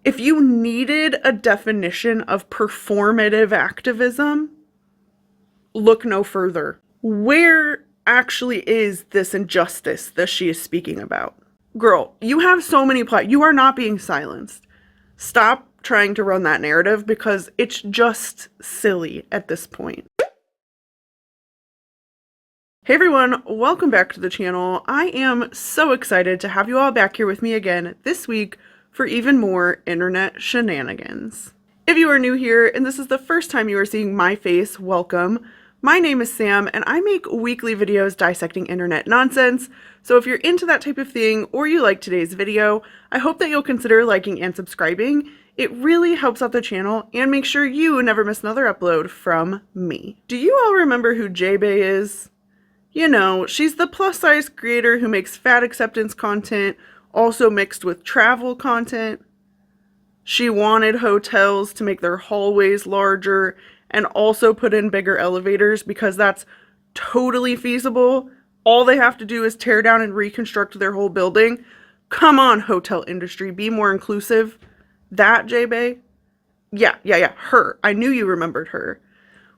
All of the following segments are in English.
If you needed a definition of performative activism, look no further. Where actually is this injustice that she is speaking about? Girl, you have so many you are not being silenced. Stop trying to run that narrative because it's just silly at this point. Hey everyone, welcome back to the channel. I am so excited to have you all back here with me again this week for even more internet shenanigans. If you are new here and this is the first time you are seeing my face, welcome. My name is Sam and I make weekly videos dissecting internet nonsense, so if you're into that type of thing or you like today's video, I hope that you'll consider liking and subscribing. It really helps out the channel and make sure you never miss another upload from me. Do you all remember who J-Bay is? You know, she's the plus-size creator who makes fat acceptance content, also mixed with travel content. She wanted hotels to make their hallways larger and also put in bigger elevators because that's totally feasible. All they have to do is tear down and reconstruct their whole building. Come on, hotel industry, be more inclusive. That J-Bay? Yeah, her. I knew you remembered her.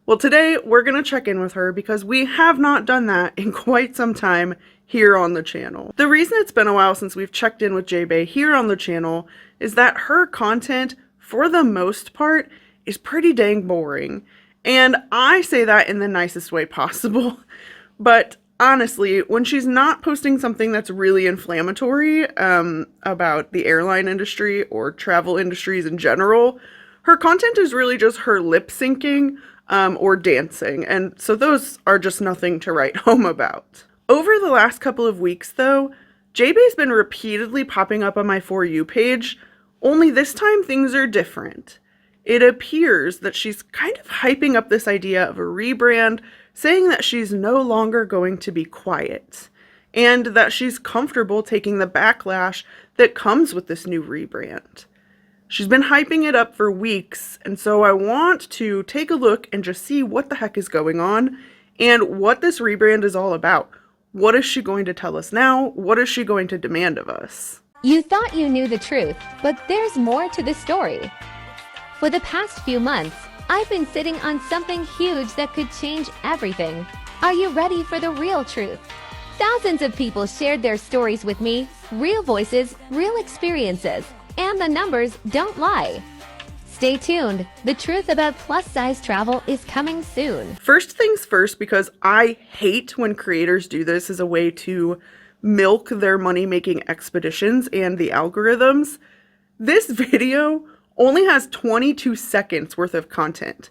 Well, today we're going to check in with her because we have not done that in quite some time here on the channel. The reason it's been a while since we've checked in with J-Bay here on the channel is that her content, for the most part, is pretty dang boring. And I say that in the nicest way possible. But honestly, when she's not posting something that's really inflammatory about the airline industry or travel industries in general, her content is really just her lip syncing or dancing, and so those are just nothing to write home about. Over the last couple of weeks, though, J-Bay's been repeatedly popping up on my For You page, only this time things are different. It appears that she's kind of hyping up this idea of a rebrand, saying that she's no longer going to be quiet, and that she's comfortable taking the backlash that comes with this new rebrand. She's been hyping it up for weeks, and so I want to take a look and just see what the heck is going on and what this rebrand is all about. What is she going to tell us now? What is she going to demand of us? You thought you knew the truth, but there's more to the story. For the past few months, I've been sitting on something huge that could change everything. Are you ready for the real truth? Thousands of people shared their stories with me, real voices, real experiences. And the numbers don't lie. Stay tuned. The truth about plus-size travel is coming soon. First things first, because I hate when creators do this as a way to milk their money-making expeditions and the algorithms. This video only has 22 seconds worth of content.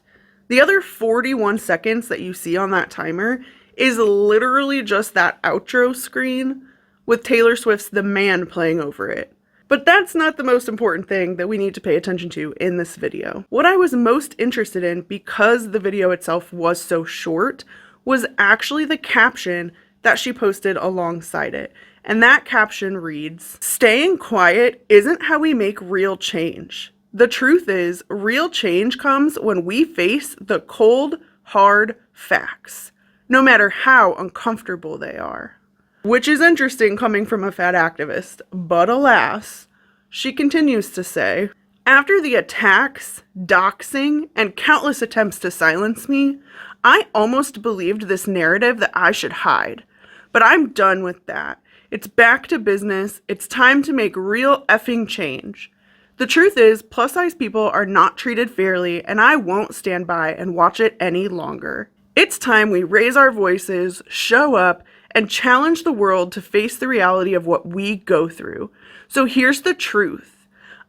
The other 41 seconds that you see on that timer is literally just that outro screen with Taylor Swift's The Man playing over it. But that's not the most important thing that we need to pay attention to in this video. What I was most interested in, because the video itself was so short, was actually the caption that she posted alongside it. And that caption reads, "Staying quiet isn't how we make real change. The truth is, real change comes when we face the cold, hard facts, no matter how uncomfortable they are." Which is interesting coming from a fat activist, but alas, she continues to say, "After the attacks, doxing, and countless attempts to silence me, I almost believed this narrative that I should hide. But I'm done with that. It's back to business. It's time to make real effing change. The truth is, plus-size people are not treated fairly, and I won't stand by and watch it any longer. It's time we raise our voices, show up, and challenge the world to face the reality of what we go through. So here's the truth.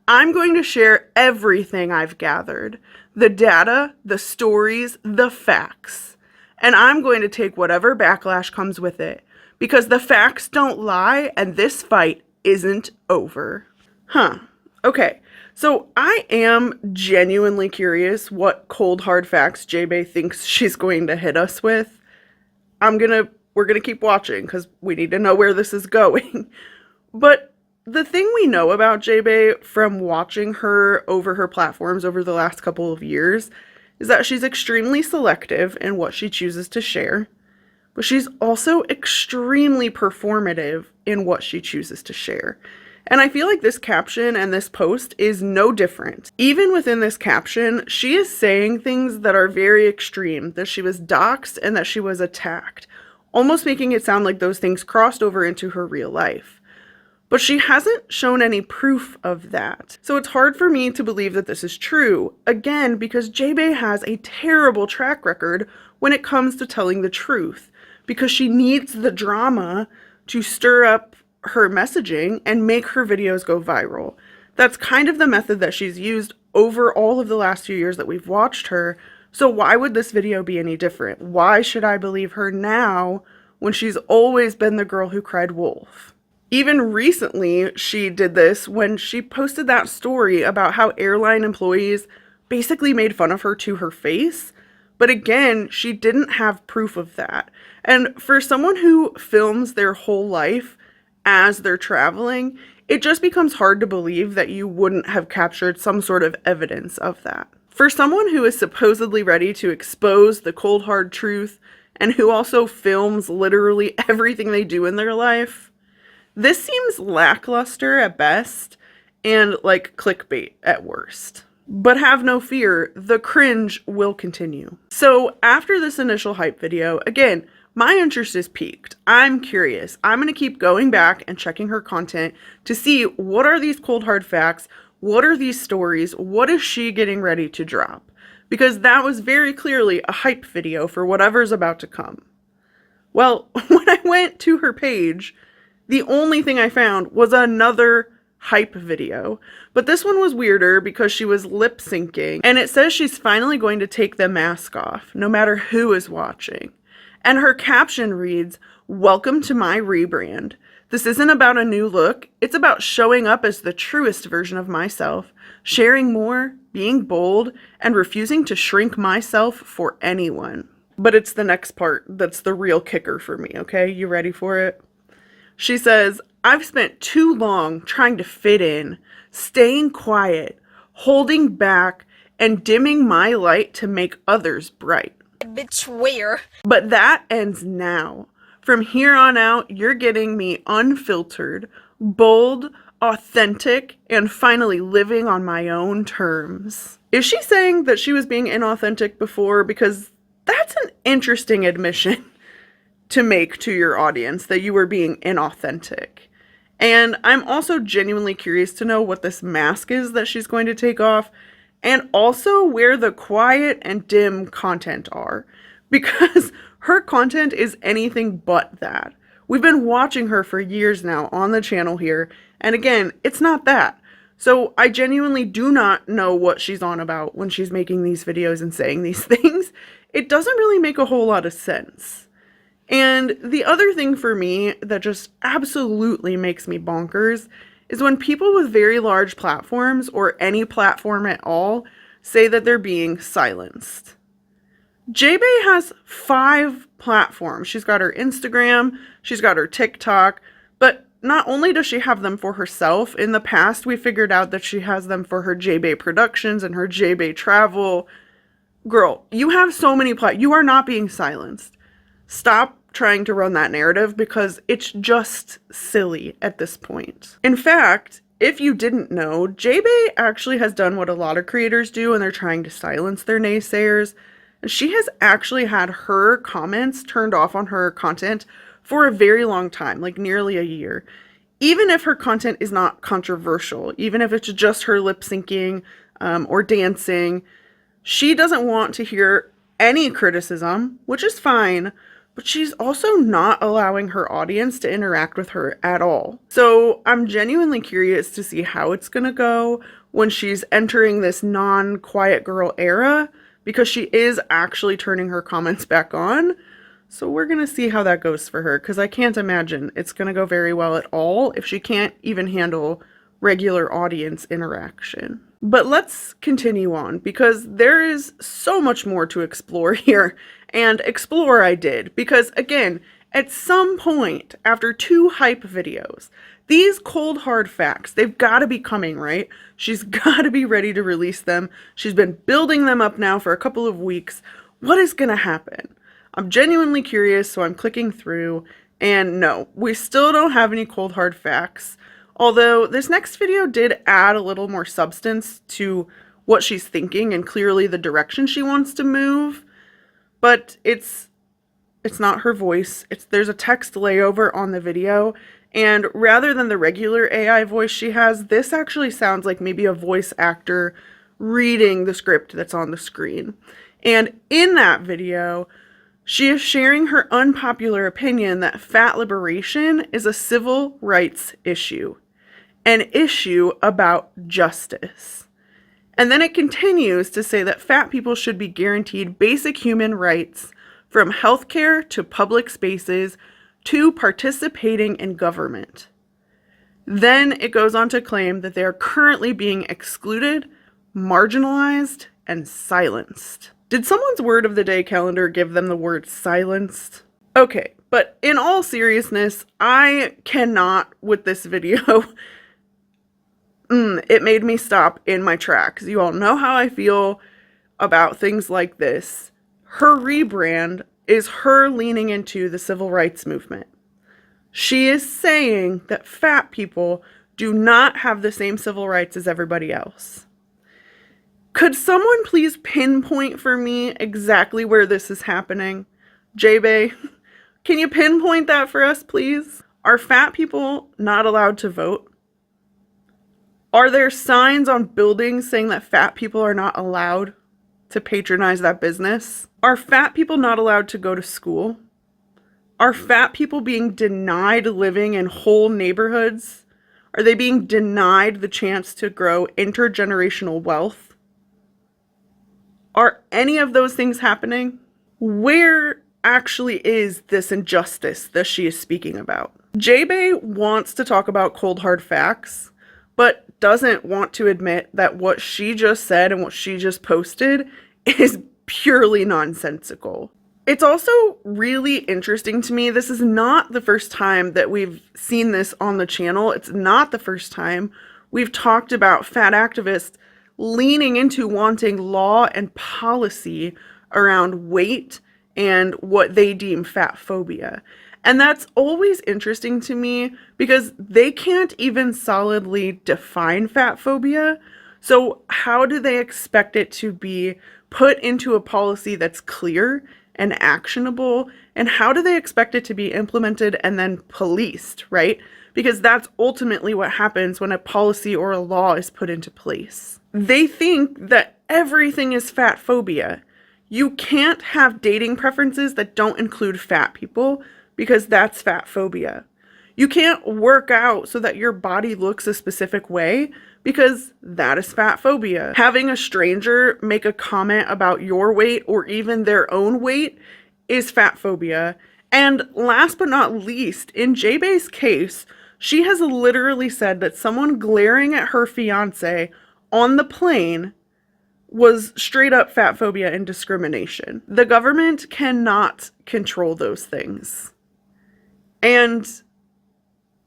I'm going to share everything I've gathered, the data, the stories, the facts. And I'm going to take whatever backlash comes with it, because the facts don't lie and this fight isn't over." Okay, so I am genuinely curious what cold hard facts J-Bay thinks she's going to hit us with. We're going to keep watching because we need to know where this is going. But the thing we know about J-Bay from watching her over her platforms over the last couple of years is that she's extremely selective in what she chooses to share, but she's also extremely performative in what she chooses to share. And I feel like this caption and this post is no different. Even within this caption, she is saying things that are very extreme, that she was doxxed and that she was attacked, almost making it sound like those things crossed over into her real life. But she hasn't shown any proof of that. So it's hard for me to believe that this is true, again, because J-Bay has a terrible track record when it comes to telling the truth, because she needs the drama to stir up her messaging and make her videos go viral. That's kind of the method that she's used over all of the last few years that we've watched her. So why would this video be any different? Why should I believe her now when she's always been the girl who cried wolf? Even recently, she did this when she posted that story about how airline employees basically made fun of her to her face. But again, she didn't have proof of that. And for someone who films their whole life as they're traveling, it just becomes hard to believe that you wouldn't have captured some sort of evidence of that. For someone who is supposedly ready to expose the cold hard truth and who also films literally everything they do in their life, this seems lackluster at best and like clickbait at worst. But have no fear, the cringe will continue. So after this initial hype video, again, my interest is piqued. I'm curious. I'm going to keep going back and checking her content to see what are these cold hard facts, what are these stories, what is she getting ready to drop? Because that was very clearly a hype video for whatever's about to come. Well, when I went to her page, the only thing I found was another hype video, but this one was weirder because she was lip syncing, and it says she's finally going to take the mask off, no matter who is watching. And her caption reads, "Welcome to my rebrand. This isn't about a new look. It's about showing up as the truest version of myself, sharing more, being bold, and refusing to shrink myself for anyone." But it's the next part that's the real kicker for me, okay? You ready for it? She says, "I've spent too long trying to fit in, staying quiet, holding back, and dimming my light to make others bright. Betweer. But that ends now. From here on out, you're getting me unfiltered, bold, authentic, and finally living on my own terms." Is she saying that she was being inauthentic before? Because that's an interesting admission to make to your audience, that you were being inauthentic. And I'm also genuinely curious to know what this mask is that she's going to take off, and also where the quiet and dim content are, because her content is anything but that. We've been watching her for years now on the channel here, and again, it's not that. So I genuinely do not know what she's on about when she's making these videos and saying these things. It doesn't really make a whole lot of sense. And the other thing for me that just absolutely makes me bonkers is when people with very large platforms, or any platform at all, say that they're being silenced. J-Bay has 5 platforms. She's got her Instagram, she's got her TikTok, but not only does she have them for herself, in the past we figured out that she has them for her J-Bay Productions and her J-Bay Travel. Girl, you have so many you are not being silenced. Stop trying to run that narrative, because it's just silly at this point. In fact, if you didn't know, J-Bay actually has done what a lot of creators do when they're trying to silence their naysayers. She has actually had her comments turned off on her content for a very long time, like nearly a year. Even if her content is not controversial, even if it's just her lip syncing or dancing, she doesn't want to hear any criticism, which is fine. But she's also not allowing her audience to interact with her at all. So I'm genuinely curious to see how it's gonna go when she's entering this non-quiet girl era, because she is actually turning her comments back on. So we're gonna see how that goes for her, because I can't imagine it's gonna go very well at all if she can't even handle regular audience interaction. But let's continue on, because there is so much more to explore here. And explore I did, because again, at some point after 2 hype videos, these cold hard facts, they've got to be coming, right? She's got to be ready to release them. She's been building them up now for a couple of weeks. What is going to happen? I'm genuinely curious, so I'm clicking through, and no, we still don't have any cold hard facts. Although this next video did add a little more substance to what she's thinking and clearly the direction she wants to move, but it's not her voice. There's a text layover on the video, and rather than the regular AI voice she has, this actually sounds like maybe a voice actor reading the script that's on the screen. And in that video, she is sharing her unpopular opinion that fat liberation is a civil rights issue, an issue about justice. And then it continues to say that fat people should be guaranteed basic human rights, from healthcare to public spaces to participating in government. Then it goes on to claim that they are currently being excluded, marginalized, and silenced. Did someone's word of the day calendar give them the word silenced? Okay, but in all seriousness, I cannot with this video. It made me stop in my tracks. You all know how I feel about things like this. Her rebrand is her leaning into the civil rights movement. She is saying that fat people do not have the same civil rights as everybody else. Could someone please pinpoint for me exactly where this is happening? J-Bay, can you pinpoint that for us, please? Are fat people not allowed to vote? Are there signs on buildings saying that fat people are not allowed to patronize that business? Are fat people not allowed to go to school? Are fat people being denied living in whole neighborhoods? Are they being denied the chance to grow intergenerational wealth? Are any of those things happening? Where actually is this injustice that she is speaking about? J-Bay wants to talk about cold hard facts, but doesn't want to admit that what she just said and what she just posted is purely nonsensical. It's also really interesting to me. This is not the first time that we've seen this on the channel. It's not the first time we've talked about fat activists leaning into wanting law and policy around weight and what they deem fat phobia. And that's always interesting to me because they can't even solidly define fat phobia. So how do they expect it to be put into a policy that's clear and actionable? And how do they expect it to be implemented and then policed, right? Because that's ultimately what happens when a policy or a law is put into place. They think that everything is fat phobia. You can't have dating preferences that don't include fat people, because that's fat phobia. You can't work out so that your body looks a specific way, because that is fat phobia. Having a stranger make a comment about your weight or even their own weight is fat phobia. And last but not least, in J-Bay's case, she has literally said that someone glaring at her fiance on the plane was straight up fat phobia and discrimination. The government cannot control those things. And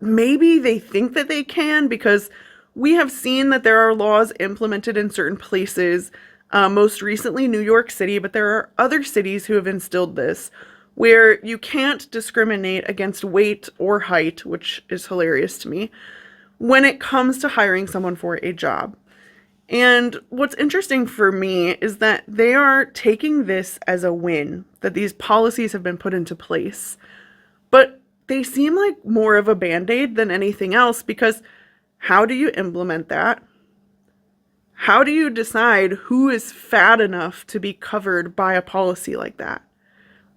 maybe they think that they can, because we have seen that there are laws implemented in certain places, most recently New York City, but there are other cities who have instilled this, where you can't discriminate against weight or height, which is hilarious to me, when it comes to hiring someone for a job. And what's interesting for me is that they are taking this as a win, that these policies have been put into place. But they seem like more of a band-aid than anything else, because how do you implement that? How do you decide who is fat enough to be covered by a policy like that?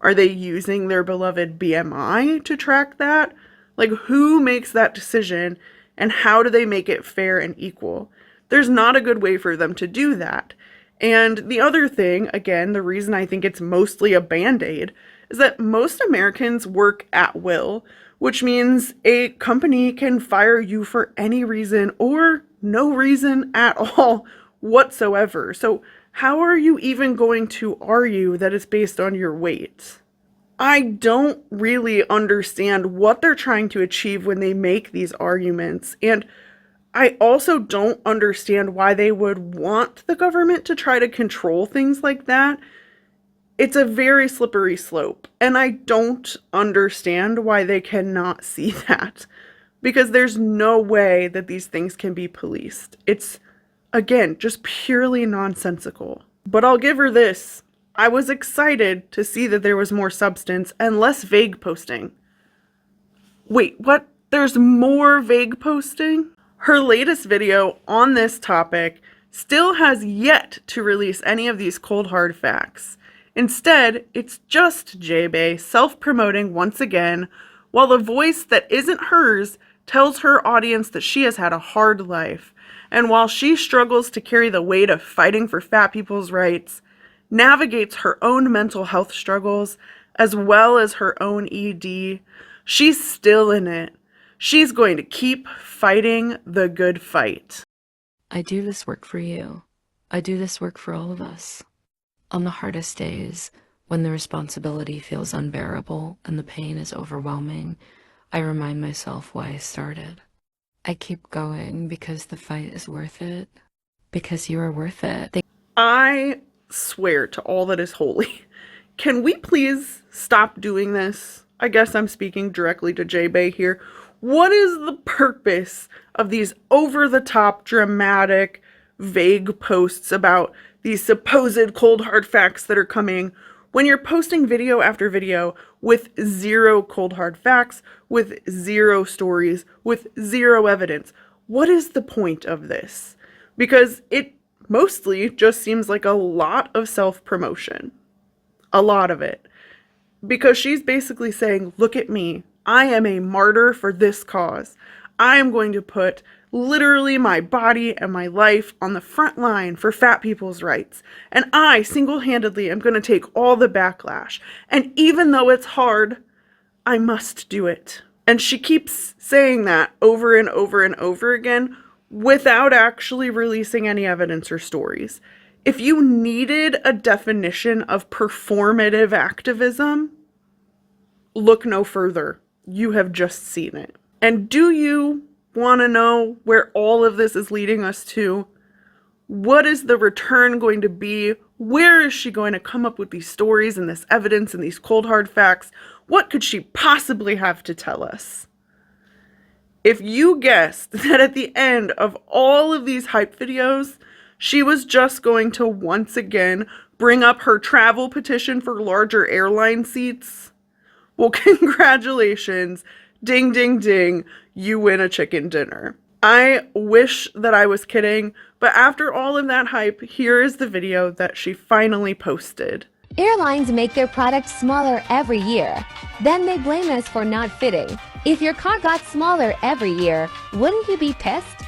Are they using their beloved BMI to track that? Like, who makes that decision, and how do they make it fair and equal? There's not a good way for them to do that. And the other thing, again, the reason I think it's mostly a band-aid, is that most Americans work at will, which means a company can fire you for any reason or no reason at all whatsoever. So how are you even going to argue that it's based on your weight? I don't really understand what they're trying to achieve when they make these arguments. And I also don't understand why they would want the government to try to control things like that. It's a very slippery slope, and I don't understand why they cannot see that, because there's no way that these things can be policed. It's, again, just purely nonsensical. But I'll give her this. I was excited to see that there was more substance and less vague posting. Wait, what? There's more vague posting? Her latest video on this topic still has yet to release any of these cold hard facts. Instead, it's just J-Bay self-promoting once again, while the voice that isn't hers tells her audience that she has had a hard life. And while she struggles to carry the weight of fighting for fat people's rights, navigates her own mental health struggles, as well as her own ED, she's still in it. She's going to keep fighting the good fight. I do this work for you. I do this work for all of us. On the hardest days, when the responsibility feels unbearable and the pain is overwhelming, I remind myself why I started. I keep going because the fight is worth it. Because you are worth it. I swear to all that is holy. Can we please stop doing this? I guess I'm speaking directly to J-Bay here. What is the purpose of these over-the-top, dramatic, vague posts about these supposed cold hard facts that are coming when you're posting video after video with zero cold hard facts, with zero stories, with zero evidence? What is the point of this? Because it mostly just seems like a lot of self-promotion. A lot of it. Because she's basically saying, look at me. I am a martyr for this cause. I am going to put literally my body and my life on the front line for fat people's rights. And I single-handedly am going to take all the backlash. And even though it's hard, I must do it. And she keeps saying that over and over and over again without actually releasing any evidence or stories. If you needed a definition of performative activism, look no further. You have just seen it. And do you want to know where all of this is leading us to? What is the return going to be? Where is she going to come up with these stories and this evidence and these cold hard facts? What could she possibly have to tell us? If you guessed that at the end of all of these hype videos, she was just going to once again bring up her travel petition for larger airline seats, well, congratulations. Ding, ding, ding. You win a chicken dinner. I wish that I was kidding, but after all of that hype, here is the video that she finally posted. Airlines make their products smaller every year. Then they blame us for not fitting. If your car got smaller every year, wouldn't you be pissed?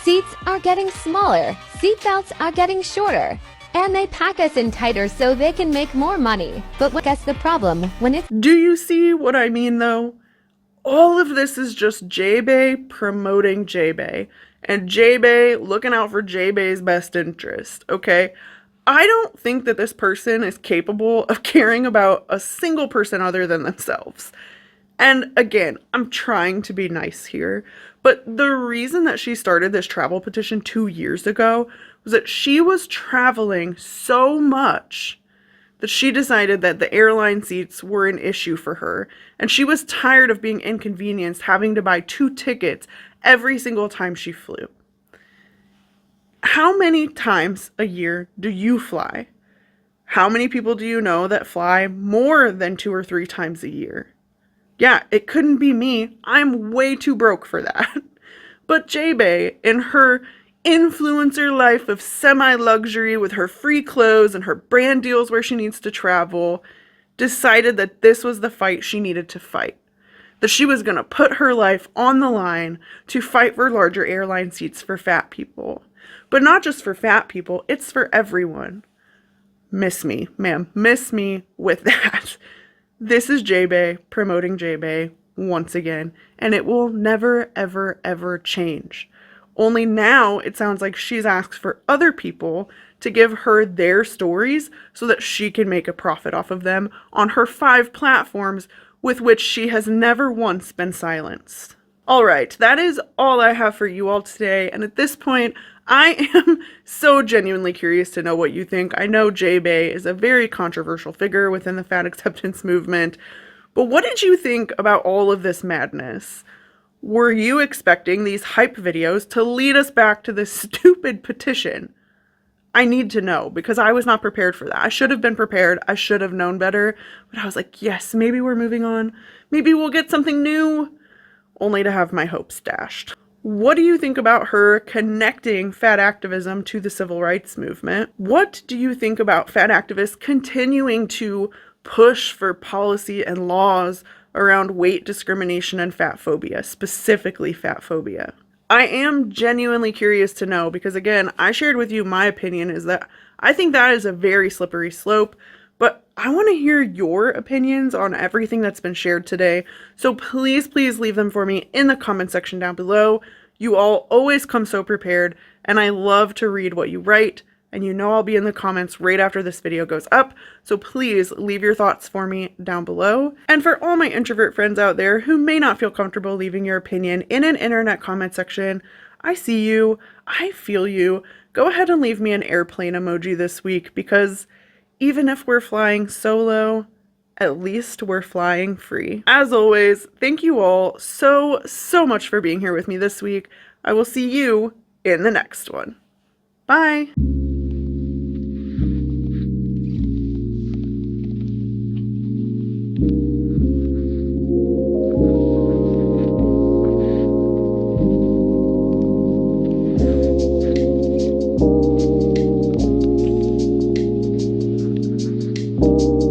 Seats are getting smaller. Seatbelts are getting shorter. And they pack us in tighter so they can make more money. But what is the problem when it's... Do you see what I mean, though? All of this is just J-Bay promoting J-Bay. And J-Bay looking out for J-Bay's best interest, okay? I don't think that this person is capable of caring about a single person other than themselves. And again, I'm trying to be nice here, but the reason that she started this travel petition 2 years ago was that she was traveling so much that she decided that the airline seats were an issue for her, and she was tired of being inconvenienced having to buy 2 tickets every single time she flew. How many times a year do you fly? How many people do you know that fly more than 2 or 3 times a year? Yeah, it couldn't be me. I'm way too broke for that. But J-Bay, in her influencer life of semi-luxury with her free clothes and her brand deals where she needs to travel, decided that this was the fight she needed to fight. That she was going to put her life on the line to fight for larger airline seats for fat people. But not just for fat people, it's for everyone. Miss me, ma'am. Miss me with that. This is J-Bay promoting J-Bay once again, and it will never, ever, ever change. Only now it sounds like she's asked for other people to give her their stories so that she can make a profit off of them on her 5 platforms with which she has never once been silenced. All right, that is all I have for you all today, and at this point, I am so genuinely curious to know what you think. I know J-Bay is a very controversial figure within the fat acceptance movement, But what did you think about all of this madness? Were you expecting these hype videos to lead us back to this stupid petition? I need to know, because I was not prepared for that. I should have been prepared. I should have known better. But I was like, yes, maybe we're moving on. Maybe we'll get something new. Only to have my hopes dashed. What do you think about her connecting fat activism to the civil rights movement? What do you think about fat activists continuing to push for policy and laws around weight discrimination and fat phobia, specifically fat phobia? I am genuinely curious to know, because again, I shared with you my opinion is that I think that is a very slippery slope, but I want to hear your opinions on everything that's been shared today. So please, please leave them for me in the comment section down below. You all always come so prepared, and I love to read what you write. And you know I'll be in the comments right after this video goes up, so please leave your thoughts for me down below. And for all my introvert friends out there who may not feel comfortable leaving your opinion in an internet comment section, I see you, I feel you. Go ahead and leave me an airplane emoji this week, because even if we're flying solo, at least we're flying free. As always, thank you all so much for being here with me this week. I will see you in the next one. Bye!